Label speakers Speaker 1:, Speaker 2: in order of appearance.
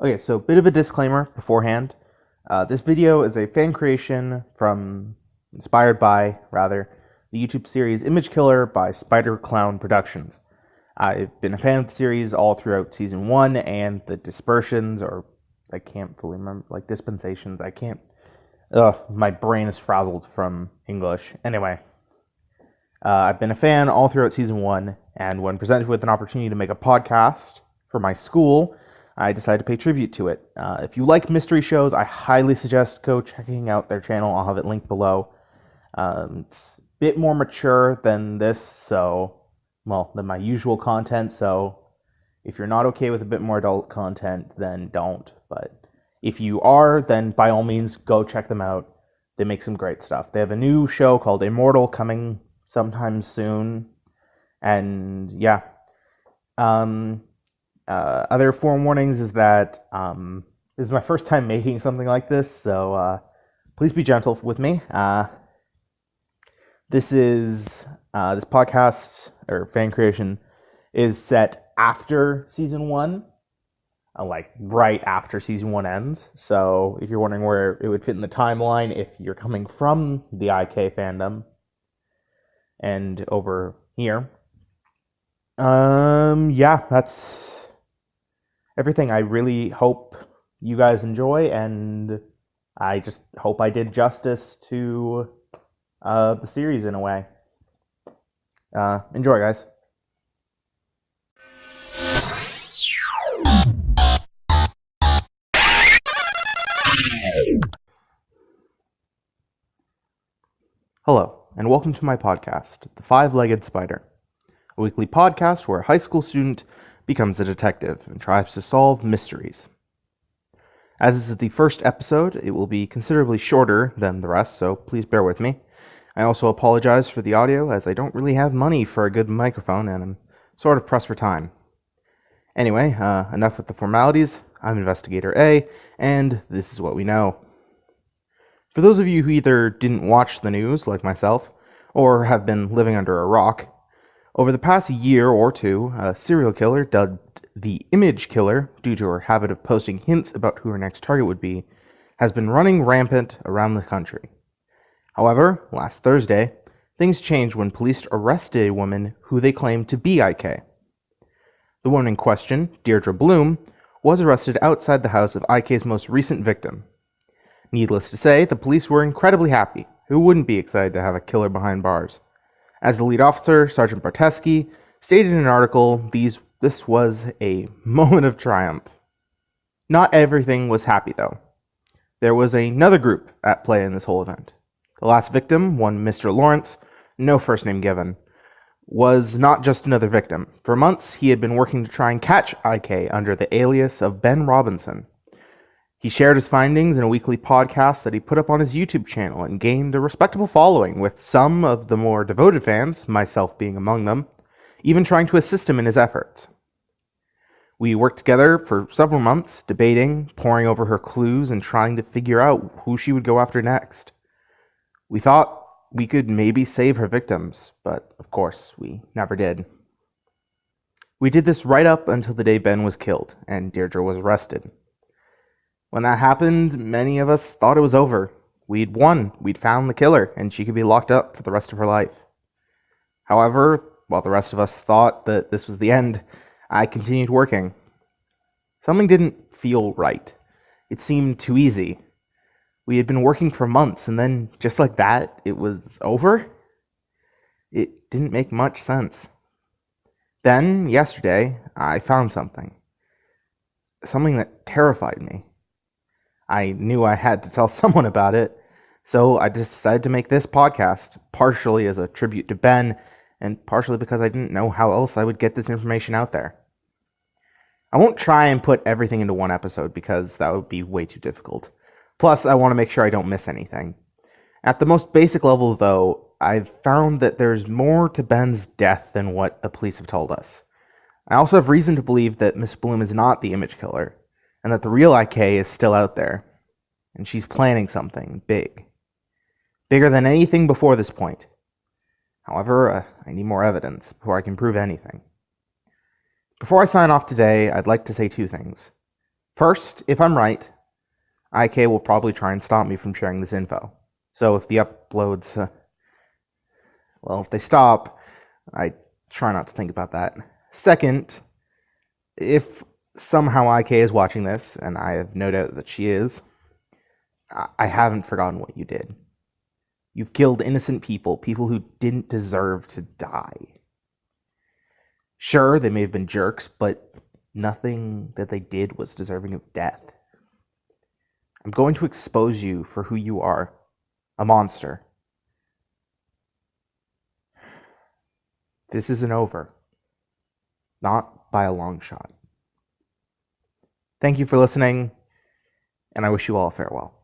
Speaker 1: Okay, so bit of a disclaimer beforehand. This video is a fan creation inspired by, rather, the YouTube series Image Killer by Spider Clown Productions. I've been a fan of the series all throughout season 1 and the dispersions, or I can't fully remember, like dispensations. I can't. My brain is frazzled from English. Anyway, I've been a fan all throughout season 1, and when presented with an opportunity to make a podcast for my school, I decided to pay tribute to it. If you like mystery shows, I highly suggest go checking out their channel. I'll have it linked below. It's a bit more mature than than my usual content, so if you're not okay with a bit more adult content, then don't. But if you are, then by all means, go check them out. They make some great stuff. They have a new show called Immortal coming sometime soon. And yeah. Other forewarnings is that this is my first time making something like this, so please be gentle with me. This podcast or fan creation is set after season 1, like right after season 1 ends. So if you're wondering where it would fit in the timeline, if you're coming from the IK fandom and over here, yeah, that's everything. I really hope you guys enjoy, and I just hope I did justice to the series in a way. Enjoy, guys. Hello, and welcome to my podcast, The Five-Legged Spider, a weekly podcast where a high school student becomes a detective and tries to solve mysteries. As this is the first episode, it will be considerably shorter than the rest, so please bear with me. I also apologize for the audio, as I don't really have money for a good microphone, and I'm sort of pressed for time. Anyway, enough with the formalities. I'm Investigator A, and this is what we know. For those of you who either didn't watch the news, like myself, or have been living under a rock, over the past year or two, a serial killer dubbed the Image Killer, due to her habit of posting hints about who her next target would be, has been running rampant around the country. However, last Thursday, things changed when police arrested a woman who they claimed to be IK. The woman in question, Deirdre Bloom, was arrested outside the house of IK's most recent victim. Needless to say, the police were incredibly happy. Who wouldn't be excited to have a killer behind bars? As the lead officer, Sergeant Barteski, stated in an article, this was a moment of triumph. Not everything was happy, though. There was another group at play in this whole event. The last victim, one Mr. Lawrence, no first name given, was not just another victim. For months, he had been working to try and catch IK under the alias of Ben Robinson. He shared his findings in a weekly podcast that he put up on his YouTube channel and gained a respectable following, with some of the more devoted fans, myself being among them, even trying to assist him in his efforts. We worked together for several months, debating, poring over her clues, and trying to figure out who she would go after next. We thought we could maybe save her victims, but of course, we never did. We did this right up until the day Ben was killed and Deirdre was arrested. When that happened, many of us thought it was over. We'd won. We'd found the killer, and she could be locked up for the rest of her life. However, while the rest of us thought that this was the end, I continued working. Something didn't feel right. It seemed too easy. We had been working for months, and then, just like that, it was over? It didn't make much sense. Then, yesterday, I found something. Something that terrified me. I knew I had to tell someone about it, so I decided to make this podcast, partially as a tribute to Ben, and partially because I didn't know how else I would get this information out there. I won't try and put everything into one episode, because that would be way too difficult. Plus, I want to make sure I don't miss anything. At the most basic level, though, I've found that there's more to Ben's death than what the police have told us. I also have reason to believe that Miss Bloom is not the Image Killer, and that the real IK is still out there, and she's planning something big. Bigger than anything before this point. However, I need more evidence before I can prove anything. Before I sign off today, I'd like to say two things. First, if I'm right, IK will probably try and stop me from sharing this info. So if the uploads, if they stop, I try not to think about that. Second, if somehow IK is watching this, and I have no doubt that she is, I haven't forgotten what you did. You've killed innocent people who didn't deserve to die. Sure, they may have been jerks, but nothing that they did was deserving of death. I'm going to expose you for who you are, a monster. This isn't over. Not by a long shot. Thank you for listening, and I wish you all a farewell.